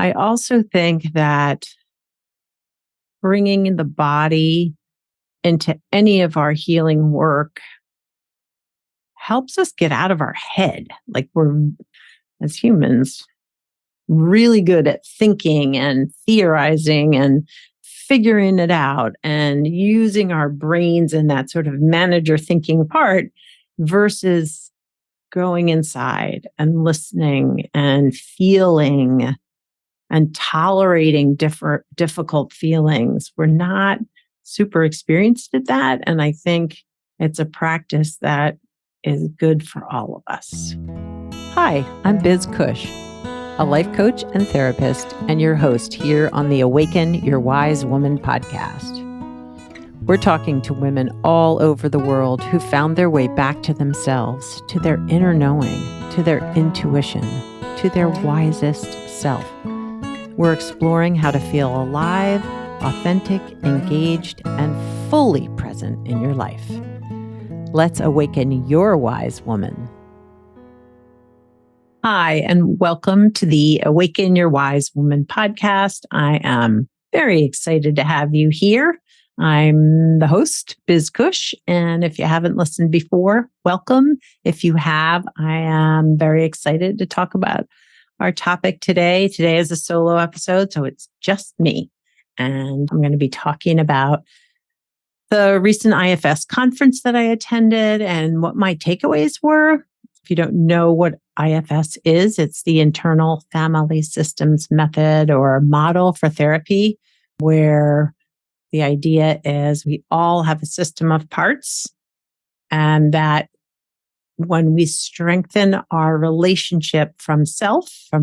I also think that bringing the body into any of our healing work helps us get out of our head. Like we're, as humans, really good at thinking and theorizing and figuring it out and using our brains in that sort of manager thinking part versus going inside and listening and feeling and tolerating difficult feelings. We're not super experienced at that. And I think it's a practice that is good for all of us. Hi, I'm Biz Cush, a life coach and therapist, and your host here on the Awaken Your Wise Woman podcast. We're talking to women all over the world who found their way back to themselves, to their inner knowing, to their intuition, to their wisest self. We're exploring how to feel alive, authentic, engaged, and fully present in your life. Let's awaken your wise woman. Hi, and welcome to the Awaken Your Wise Woman podcast. I am very excited to have you here. I'm the host, Biz Cush, and if you haven't listened before, welcome. If you have, I am very excited to talk about our topic today. Today is a solo episode, so it's just me. And I'm going to be talking about the recent IFS conference that I attended and what my takeaways were. If you don't know what IFS is, it's the Internal Family Systems Method or model for therapy, where the idea is we all have a system of parts, and that when we strengthen our relationship from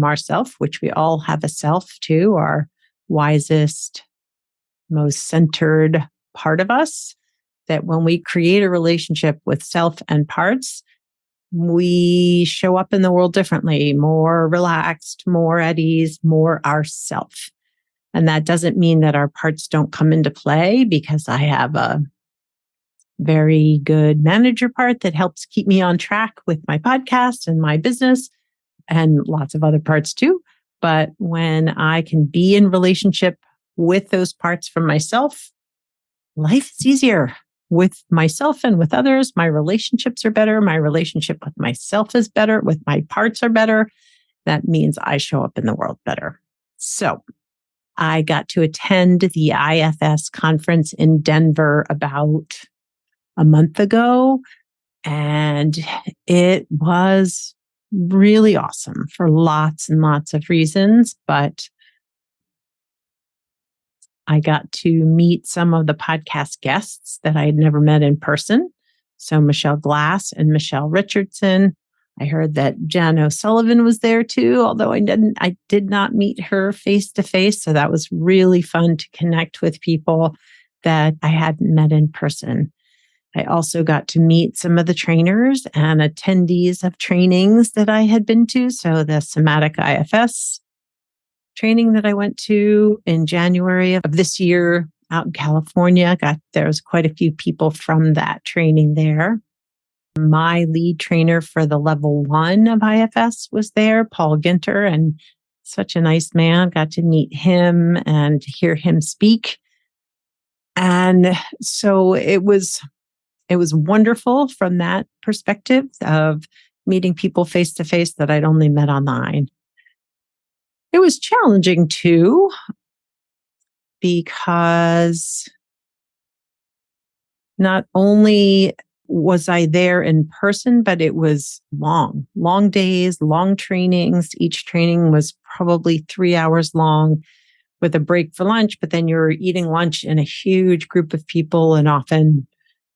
ourself, which we all have a self too, our wisest, most centered part of us, that when we create a relationship with self and parts, we show up in the world differently, more relaxed, more at ease, more ourself. And that doesn't mean that our parts don't come into play, because I have a very good manager part that helps keep me on track with my podcast and my business and lots of other parts too. But when I can be in relationship with those parts from myself, life is easier with myself and with others. My relationships are better. My relationship with myself is better. With my parts are better. That means I show up in the world better. So I got to attend the IFS conference in Denver about a month ago, and it was really awesome for lots and lots of reasons. But I got to meet some of the podcast guests that I had never met in person. So Michelle Glass and Michelle Richardson. I heard that Jen O'Sullivan was there too, although I did not meet her face to face. So that was really fun to connect with people that I hadn't met in person. I also got to meet some of the trainers and attendees of trainings that I had been to. So the Somatic IFS training that I went to in January of this year out in California, there was quite a few people from that training there. My lead trainer for the level 1 of IFS was there, Paul Ginter, and such a nice man. Got to meet him and hear him speak. And so it was wonderful from that perspective of meeting people face to face that I'd only met online. It was challenging too, because not only was I there in person, but it was long days, long trainings. Each training was probably 3 hours long with a break for lunch, but then you're eating lunch in a huge group of people. And often,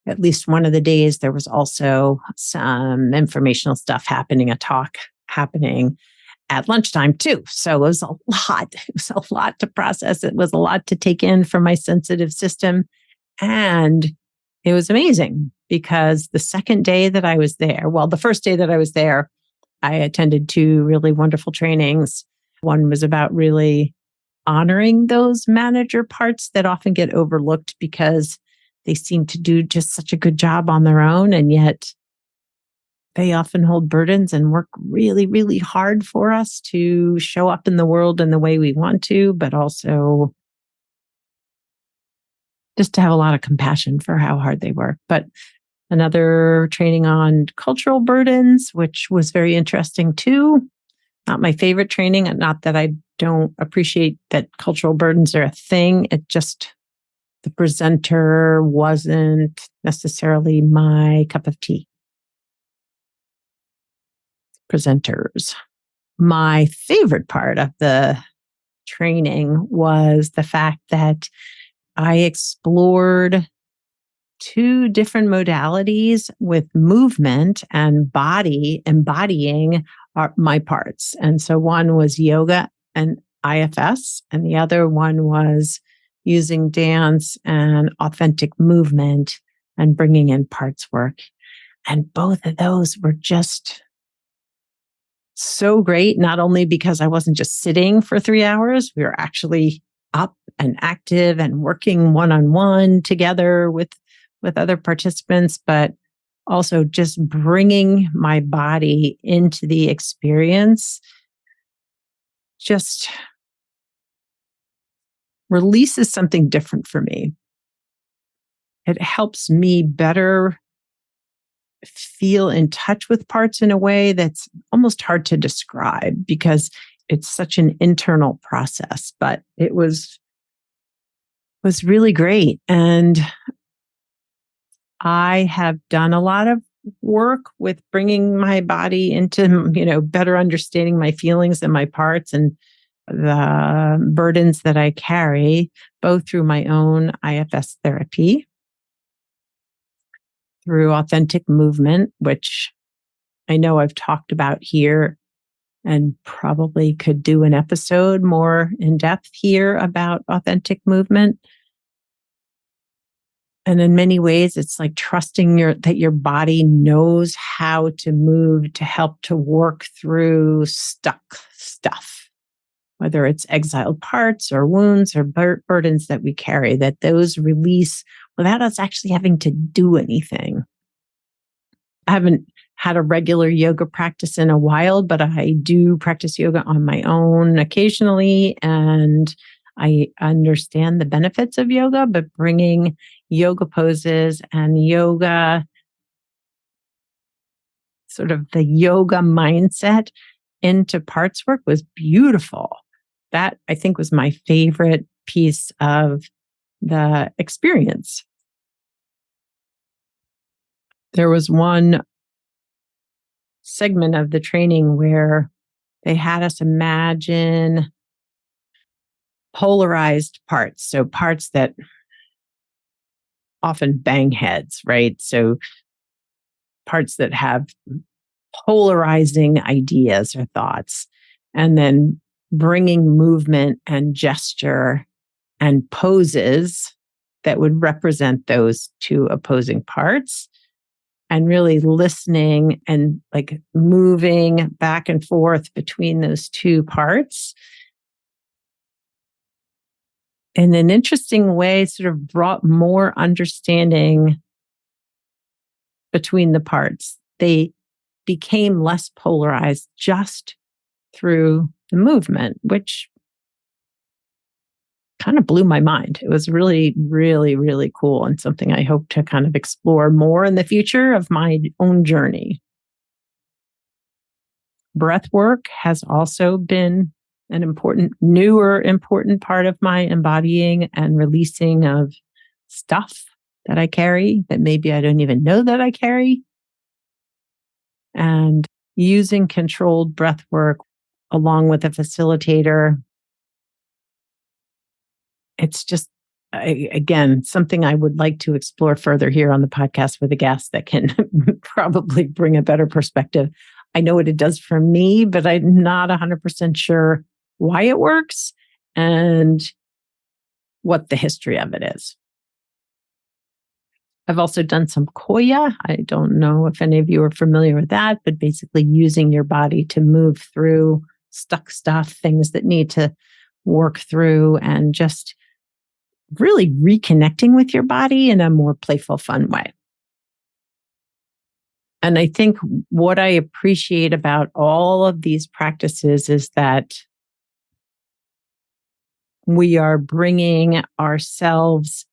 at least one of the days, there was also some informational stuff happening, a talk happening at lunchtime too. So it was a lot. It was a lot to process. It was a lot to take in for my sensitive system. And it was amazing, because the second day that I was there, the first day that I was there, I attended 2 really wonderful trainings. One was about really honoring those manager parts that often get overlooked because they seem to do just such a good job on their own. And yet they often hold burdens and work really, really hard for us to show up in the world in the way we want to, but also just to have a lot of compassion for how hard they work. But another training on cultural burdens, which was very interesting too. Not my favorite training. Not that I don't appreciate that cultural burdens are a thing. It just, the presenter wasn't necessarily my cup of tea. Presenters. My favorite part of the training was the fact that I explored two different modalities with movement and body embodying my parts. And so one was yoga and IFS, and the other one was using dance and authentic movement and bringing in parts work. And both of those were just so great, not only because I wasn't just sitting for 3 hours, we were actually up and active and working one-on-one together with other participants, but also just bringing my body into the experience just releases something different for me. It helps me better feel in touch with parts in a way that's almost hard to describe because it's such an internal process, but it was really great. And I have done a lot of work with bringing my body into, better understanding my feelings and my parts and the burdens that I carry, both through my own IFS therapy, through authentic movement, which I know I've talked about here and probably could do an episode more in depth here about authentic movement. And in many ways, it's like trusting that your body knows how to move to help to work through stuck stuff, whether it's exiled parts or wounds or burdens that we carry, that those release without us actually having to do anything. I haven't had a regular yoga practice in a while, but I do practice yoga on my own occasionally. And I understand the benefits of yoga, but bringing yoga poses and yoga, sort of the yoga mindset into parts work was beautiful. That I think was my favorite piece of the experience. There was one segment of the training where they had us imagine polarized parts. So parts that often bang heads, right? So parts that have polarizing ideas or thoughts, and then bringing movement and gesture and poses that would represent those two opposing parts, and really listening and like moving back and forth between those two parts in an interesting way, sort of brought more understanding between the parts. They became less polarized just through the movement, which kind of blew my mind. It was really, really, really cool and something I hope to kind of explore more in the future of my own journey. Breath work has also been an newer important part of my embodying and releasing of stuff that I carry that maybe I don't even know that I carry. And using controlled breath work along with a facilitator, it's just, again, something I would like to explore further here on the podcast with a guest that can probably bring a better perspective. I know what it does for me, but I'm not 100% sure why it works and what the history of it is. I've also done some Koya. I don't know if any of you are familiar with that, but basically using your body to move through stuck stuff, things that need to work through, and just really reconnecting with your body in a more playful, fun way. And I think what I appreciate about all of these practices is that we are bringing ourselves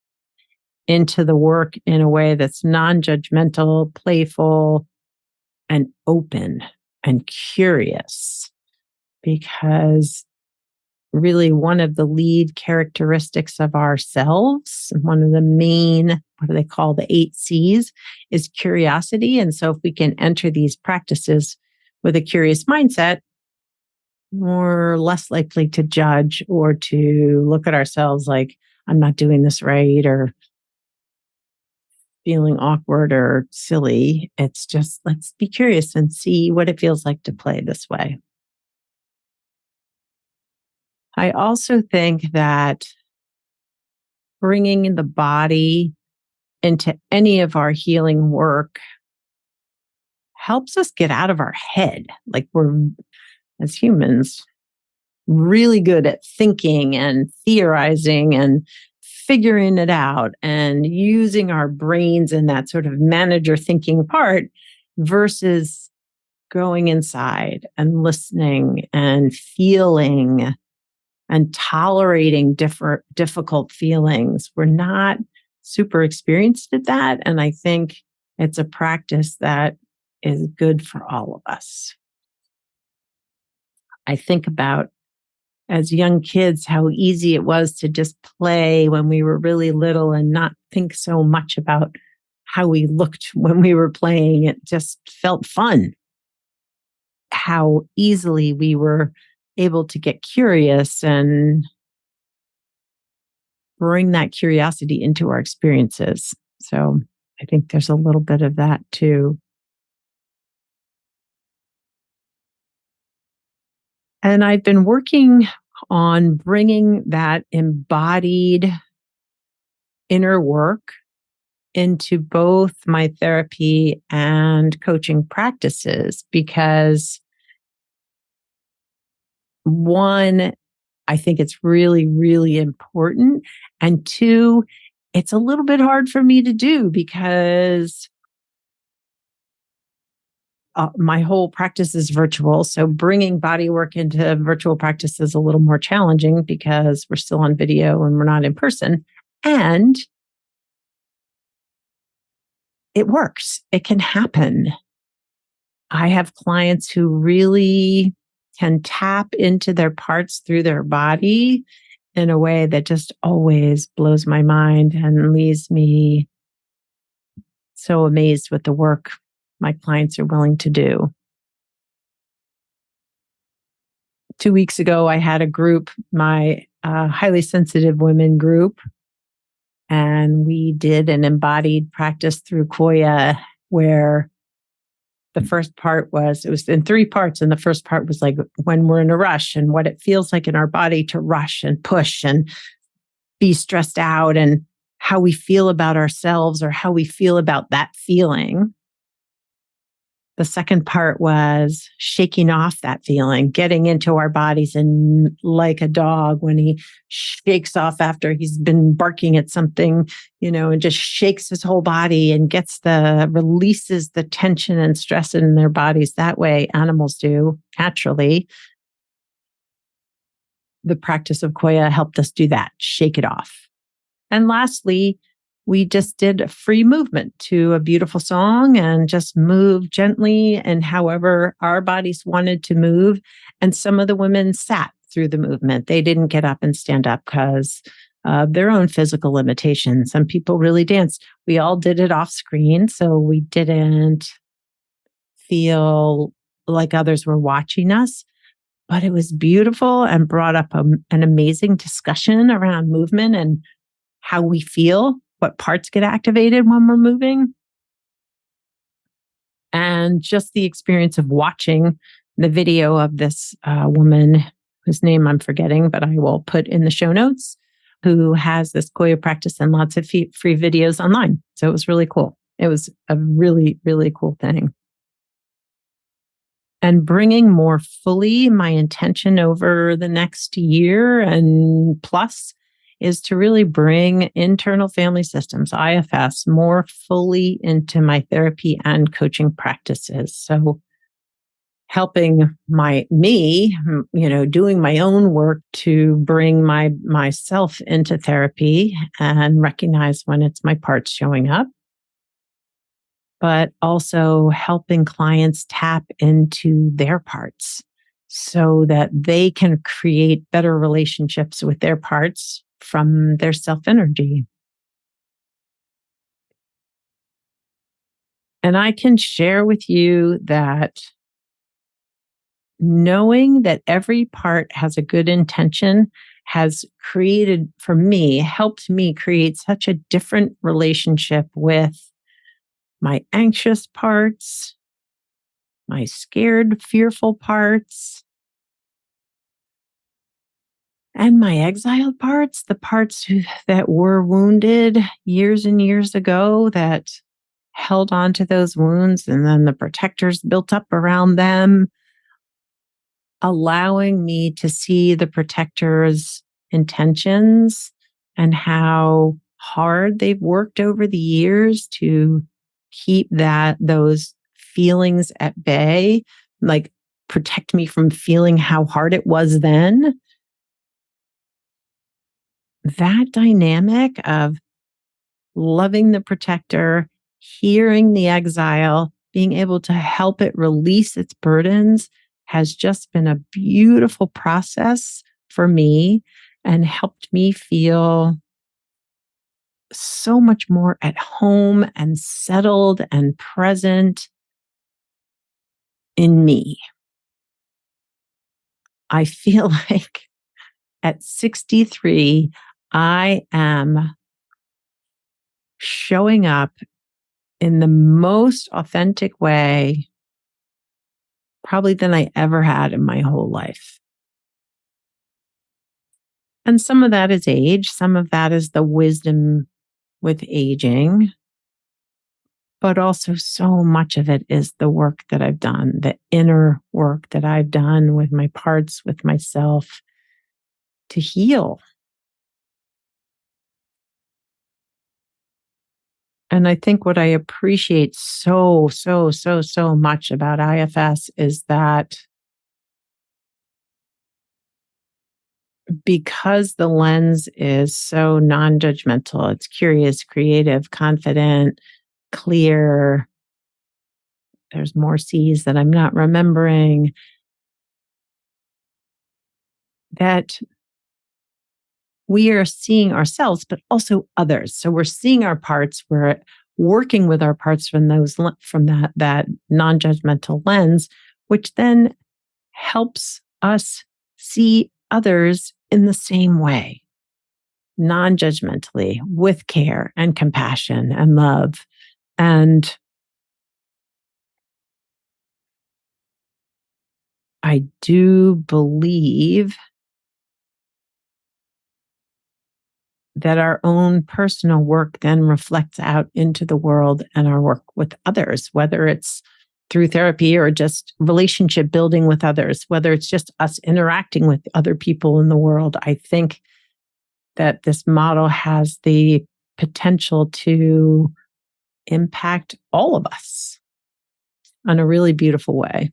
into the work in a way that's non-judgmental, playful, and open and curious. Because really one of the lead characteristics of ourselves, one of the main, what do they call the 8 C's, is curiosity. And so if we can enter these practices with a curious mindset, we're less likely to judge or to look at ourselves like, I'm not doing this right, or feeling awkward or silly. It's just, let's be curious and see what it feels like to play this way. I also think that bringing the body into any of our healing work helps us get out of our head. Like we're, as humans, really good at thinking and theorizing and figuring it out and using our brains in that sort of manager thinking part versus going inside and listening and feeling and tolerating difficult feelings. We're not super experienced at that. And I think it's a practice that is good for all of us. I think about as young kids how easy it was to just play when we were really little and not think so much about how we looked when we were playing. It just felt fun. How easily we were able to get curious and bring that curiosity into our experiences. So I think there's a little bit of that too. And I've been working on bringing that embodied inner work into both my therapy and coaching practices because one, I think it's really, really important. And two, it's a little bit hard for me to do because my whole practice is virtual. So bringing body work into virtual practice is a little more challenging because we're still on video and we're not in person. And it works. It can happen. I have clients who really can tap into their parts through their body in a way that just always blows my mind and leaves me so amazed with the work my clients are willing to do. 2 weeks ago, I had a group, my highly sensitive women group, and we did an embodied practice through Koya where the first part was, it was in 3 parts. And the first part was like when we're in a rush and what it feels like in our body to rush and push and be stressed out and how we feel about ourselves or how we feel about that feeling. The second part was shaking off that feeling, getting into our bodies, and like a dog when he shakes off after he's been barking at something, and just shakes his whole body and releases the tension and stress in their bodies. That way animals do naturally. The practice of Koya helped us do that, shake it off. And lastly, we just did a free movement to a beautiful song and just move gently and however our bodies wanted to move. And some of the women sat through the movement. They didn't get up and stand up because of their own physical limitations. Some people really danced. We all did it off screen, so we didn't feel like others were watching us. But it was beautiful and brought up an amazing discussion around movement and how we feel, what parts get activated when we're moving. And just the experience of watching the video of this woman, whose name I'm forgetting, but I will put in the show notes, who has this Koya practice and lots of free videos online. So it was really cool. It was a really, really cool thing. And bringing more fully my intention over the next year and plus is to really bring internal family systems, IFS, more fully into my therapy and coaching practices. So helping doing my own work to bring myself into therapy and recognize when it's my parts showing up, but also helping clients tap into their parts so that they can create better relationships with their parts from their self energy. And I can share with you that knowing that every part has a good intention has created, for me, helped me create such a different relationship with my anxious parts, my scared, fearful parts, and my exiled parts, the parts that were wounded years and years ago that held on to those wounds, and then the protectors built up around them, allowing me to see the protectors' intentions and how hard they've worked over the years to keep those feelings at bay, like protect me from feeling how hard it was then. That dynamic of loving the protector, hearing the exile, being able to help it release its burdens has just been a beautiful process for me and helped me feel so much more at home and settled and present in me. I feel like at 63, I am showing up in the most authentic way, probably than I ever had in my whole life. And some of that is age, some of that is the wisdom with aging, but also so much of it is the work that I've done, the inner work that I've done with my parts, with myself to heal. And I think what I appreciate so, so, so, so much about IFS is that because the lens is so non judgmental, it's curious, creative, confident, clear. There's more C's that I'm not remembering, that we are seeing ourselves, but also others. So we're seeing our parts, we're working with our parts from that non-judgmental lens, which then helps us see others in the same way, non-judgmentally, with care and compassion and love. And I do believe that our own personal work then reflects out into the world and our work with others, whether it's through therapy or just relationship building with others, whether it's just us interacting with other people in the world. I think that this model has the potential to impact all of us in a really beautiful way.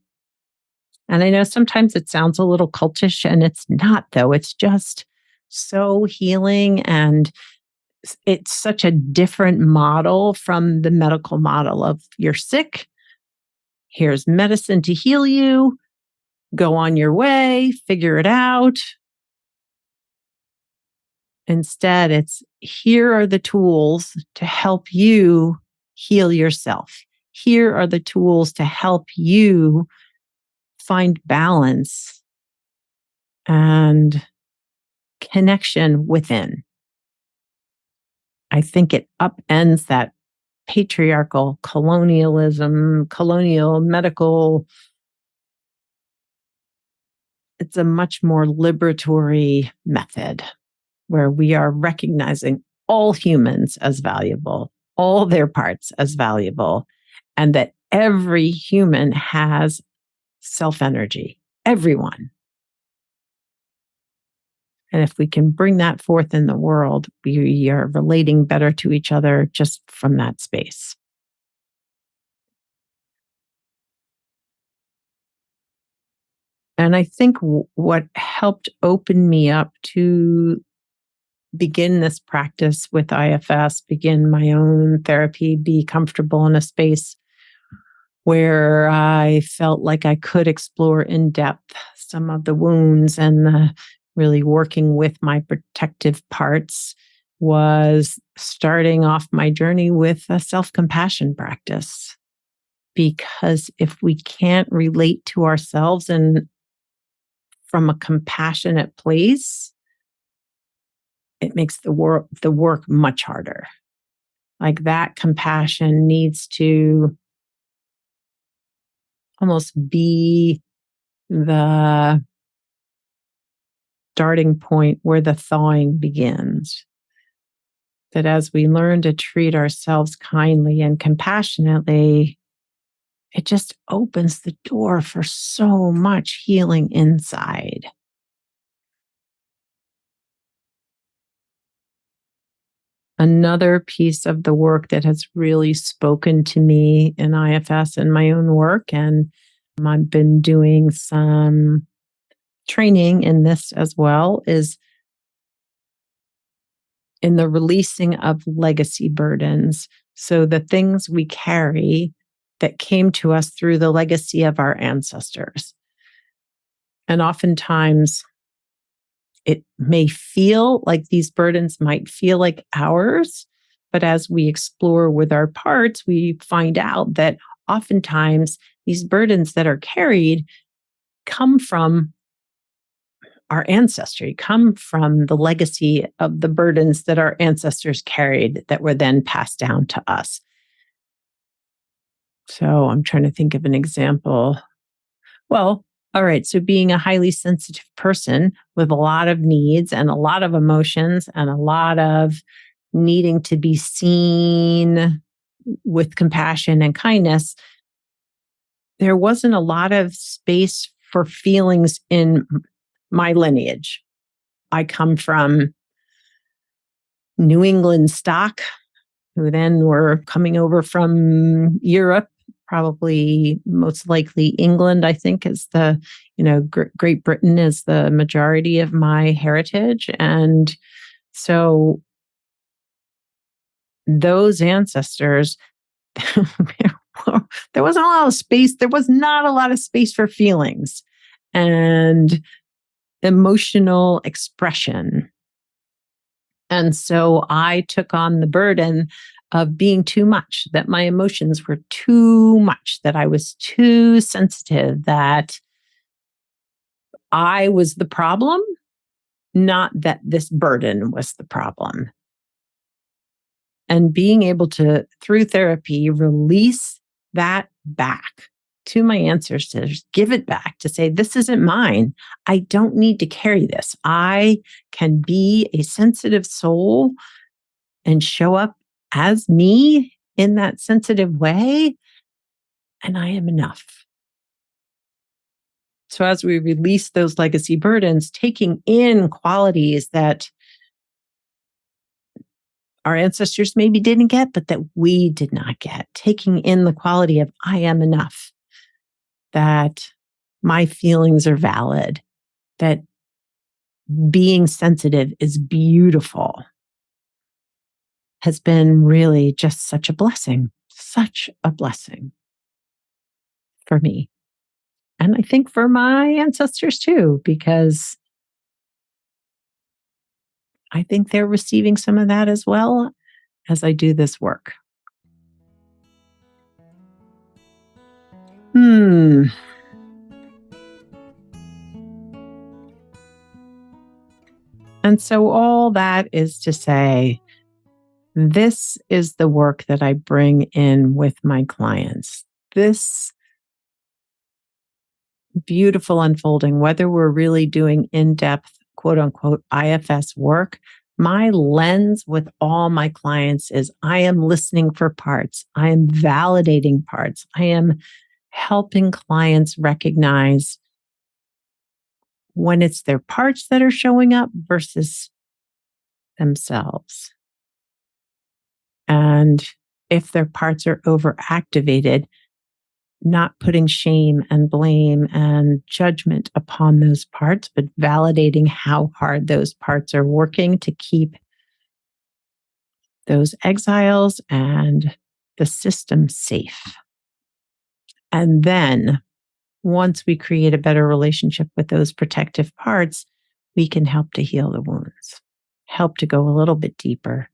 And I know sometimes it sounds a little cultish, and it's not, though. It's just so healing, and it's such a different model from the medical model of you're sick, here's medicine to heal you, go on your way, figure it out. Instead, it's here are the tools to help you heal yourself. Here are the tools to help you find balance and connection within. I think it upends that patriarchal colonialism, colonial medical. It's a much more liberatory method where we are recognizing all humans as valuable, all their parts as valuable, and that every human has self energy. Everyone. And if we can bring that forth in the world, we are relating better to each other just from that space. And I think what helped open me up to begin this practice with IFS, begin my own therapy, be comfortable in a space where I felt like I could explore in depth some of the wounds and really working with my protective parts was starting off my journey with a self compassion practice. Because if we can't relate to ourselves and from a compassionate place, it makes the work much harder. Like that compassion needs to almost be the starting point where the thawing begins. That as we learn to treat ourselves kindly and compassionately, it just opens the door for so much healing inside. Another piece of the work that has really spoken to me in IFS and my own work, and I've been doing some training in this as well, is in the releasing of legacy burdens. So the things we carry that came to us through the legacy of our ancestors. And oftentimes it may feel like these burdens might feel like ours, but as we explore with our parts, we find out that oftentimes these burdens that are carried come from our ancestry, come from the legacy of the burdens that our ancestors carried that were then passed down to us. So I'm trying to think of an example. Well, all right. So being a highly sensitive person with a lot of needs and a lot of emotions and a lot of needing to be seen with compassion and kindness, there wasn't a lot of space for feelings in my lineage. I come from New England stock, who then were coming over from Europe, probably most likely England, I think is Great Britain is the majority of my heritage. And so those ancestors, there wasn't a lot of space. There was not a lot of space for feelings and emotional expression. And so I took on the burden of being too much, that my emotions were too much, that I was too sensitive, that I was the problem, not that this burden was the problem. And being able to, through therapy, release that back to my ancestors, give it back to say, this isn't mine. I don't need to carry this. I can be a sensitive soul and show up as me in that sensitive way, and I am enough. So as we release those legacy burdens, taking in qualities that our ancestors maybe didn't get, but that we did not get, taking in the quality of I am enough, that my feelings are valid, that being sensitive is beautiful, has been really just such a blessing for me. And I think for my ancestors too, because I think they're receiving some of that as well as I do this work. Hmm. And so all that is to say, this is the work that I bring in with my clients. This beautiful unfolding, whether we're really doing in-depth, quote unquote, IFS work, my lens with all my clients is I am listening for parts. I am validating parts. I am helping clients recognize when it's their parts that are showing up versus themselves. And if their parts are overactivated, not putting shame and blame and judgment upon those parts, but validating how hard those parts are working to keep those exiles and the system safe. And then once we create a better relationship with those protective parts, we can help to heal the wounds, help to go a little bit deeper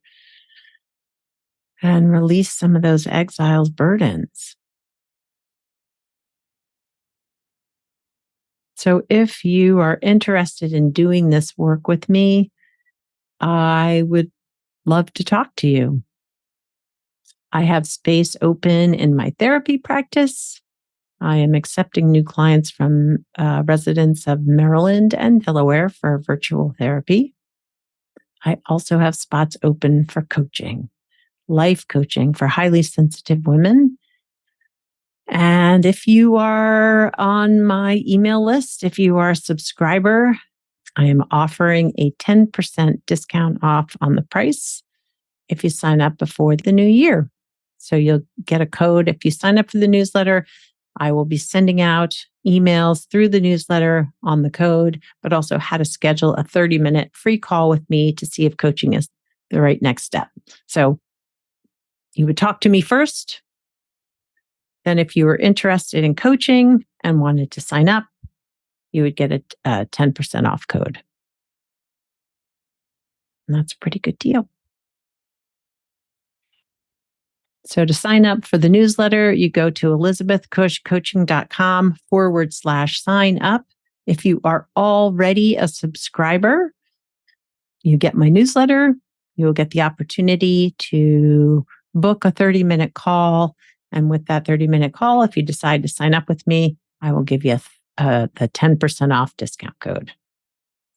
and release some of those exiles' burdens. So if you are interested in doing this work with me, I would love to talk to you. I have space open in my therapy practice. I am accepting new clients from residents of Maryland and Delaware for virtual therapy. I also have spots open for coaching, life coaching for highly sensitive women. And if you are on my email list, if you are a subscriber, I am offering a 10% discount off on the price if you sign up before the new year. So you'll get a code. If you sign up for the newsletter, I will be sending out emails through the newsletter on the code, but also how to schedule a 30-minute free call with me to see if coaching is the right next step. So you would talk to me first. Then if you were interested in coaching and wanted to sign up, you would get a 10% off code. And that's a pretty good deal. So to sign up for the newsletter, you go to elizabethcushcoaching.com/sign up. If you are already a subscriber, you get my newsletter. You'll get the opportunity to book a 30-minute call. And with that 30-minute call, if you decide to sign up with me, I will give you the 10% off discount code.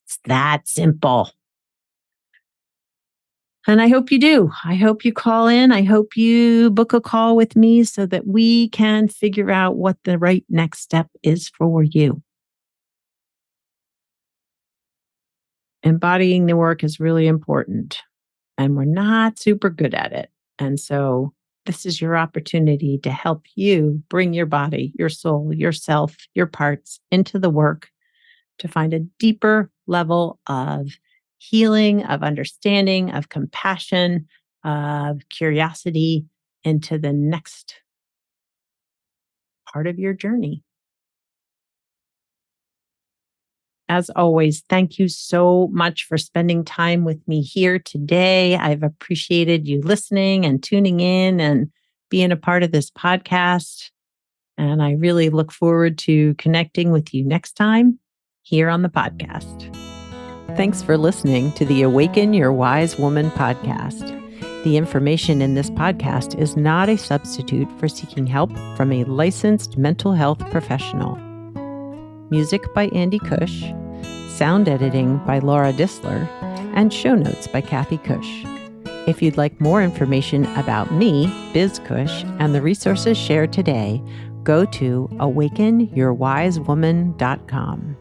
It's that simple. And I hope you do. I hope you call in. I hope you book a call with me so that we can figure out what the right next step is for you. Embodying the work is really important, and we're not super good at it. And so this is your opportunity to help you bring your body, your soul, yourself, your parts into the work to find a deeper level of healing, of understanding, of compassion, of curiosity into the next part of your journey. As always, thank you so much for spending time with me here today. I've appreciated you listening and tuning in and being a part of this podcast. And I really look forward to connecting with you next time here on the podcast. Thanks for listening to the Awaken Your Wise Woman podcast. The information in this podcast is not a substitute for seeking help from a licensed mental health professional. Music by Andy Cush, sound editing by Laura Disler, and show notes by Kathy Cush. If you'd like more information about me, Biz Cush, and the resources shared today, go to awakenyourwisewoman.com.